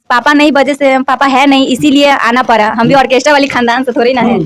पापा नहीं वजह से, पापा है नहीं इसीलिए आना पड़ा। हम भी ऑर्केस्ट्रा वाली खानदान से थोड़ी ना है।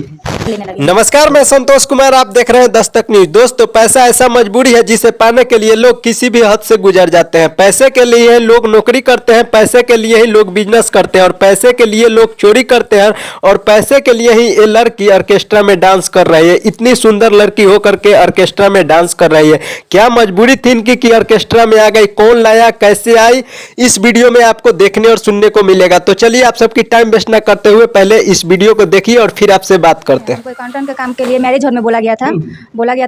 नमस्कार, मैं संतोष कुमार, आप देख रहे हैं दस्तक न्यूज। दोस्तों, पैसा ऐसा मजबूरी है जिसे पाने के लिए लोग किसी भी हद से गुजर जाते हैं। पैसे के लिए लोग नौकरी करते हैं, पैसे के लिए ही लोग बिजनेस करते हैं और पैसे के लिए लोग चोरी करते हैं और पैसे के लिए ही ये लड़की ऑर्केस्ट्रा में डांस कर रही है। इतनी सुंदर लड़की होकर के ऑर्केस्ट्रा में डांस कर रही है। क्या मजबूरी थी इनकी कि ऑर्केस्ट्रा में आ गई? कौन लाया, कैसे आई, इस वीडियो में आपको देखने और सुनने को मिलेगा। तो चलिए, आप सबकी टाइम वेस्ट न करते हुए पहले इस वीडियो को देखिए और फिर आपसे बात करते हैं। हमको अकाउंटेंट का काम के लिए मैरिज हॉल में बोला गया था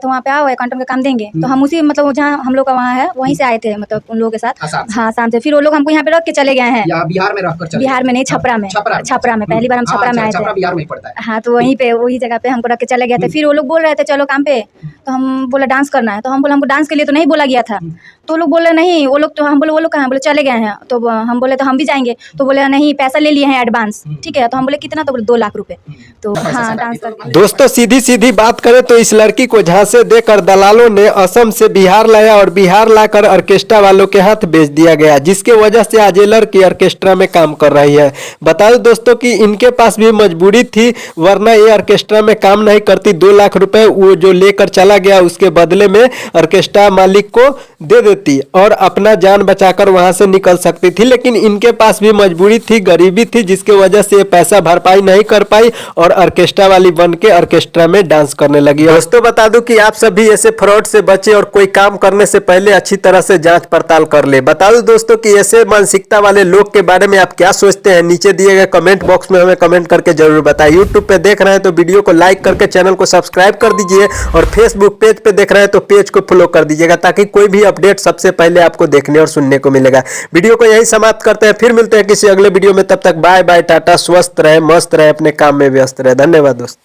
वहाँ पे आओ अकाउंटेंट का काम देंगे। तो हम उसी मतलब जहाँ हम लोग का वहाँ है वहीं से आए थे, मतलब उन लोगों के साथ। हाँ, शाम से फिर वो लोग हमको यहाँ पे रख के चले गए हैं। बिहार में रखकर चले? बिहार में नहीं, छपरा में। छपरा में पहली बार हम छपरा में आए थे। बिहार में पड़ता है। हाँ, तो वहीं पे वही जगह पे हमको रख के चले गए थे। फिर वो लोग बोल रहे थे चलो काम पे, तो हम बोला डांस करना है। तो हम बोला हमको डांस के लिए तो नहीं बोला गया था। तो वो लोग बोले नहीं, वो लोग तो हम बोले वो लोग कहाँ, बोले चले गए हैं। तो हम बोले तो हम भी जाएंगे। तो बोले नहीं, पैसा ले लिए हैं एडवांस। ठीक है, तो हम बोले कितना? तो बोले 2 लाख रुपए। तो हाँ, डांस कर। दोस्तों, सीधी सीधी बात करें तो इस लड़की को झांसे देकर दलालों ने असम से बिहार लाया और बिहार लाकर ऑर्केस्ट्रा वालों के हाथ बेच दिया गया, जिसके वजह से आज ये लड़की ऑर्केस्ट्रा में काम कर रही है। बता दूं दोस्तों कि इनके पास भी मजबूरी थी, वरना ये ऑर्केस्ट्रा में काम नहीं करती। 2 लाख रुपए वो जो लेकर चला गया उसके बदले में ऑर्केस्ट्रा मालिक को दे देती और अपना जान बचाकर वहां से निकल सकती थी। लेकिन इनके पास भी मजबूरी थी, गरीबी थी, जिसके वजह से ये पैसा भरपाई नहीं कर पाई और ऑर्केस्ट्रा वाली बन के ऑर्केस्ट्रा में डांस करने लगी। दोस्तों, बता दूं कि आप सभी ऐसे फ्रॉड से बचे और कोई काम करने से पहले अच्छी तरह से जांच पड़ताल कर ले। बता दूं दोस्तों कि ऐसे मानसिकता वाले लोग के बारे में आप क्या सोचते हैं? नीचे दिए गए कमेंट बॉक्स में हमें कमेंट करके जरूर बताएं। यूट्यूब पे देख रहे हैं तो वीडियो को लाइक करके चैनल को सब्सक्राइब कर दीजिए और फेसबुक पेज पे देख रहे हैं तो पेज को फॉलो कर दीजिएगा, ताकि कोई भी अपडेट सबसे पहले आपको देखने और सुनने को मिलेगा। वीडियो को यही समाप्त करते हैं, फिर मिलते हैं किसी अगले वीडियो में। तब तक बाय बाय, टाटा, स्वस्थ रहे, मस्त रहे, अपने काम में व्यस्त रहे। धन्यवाद दोस्तों।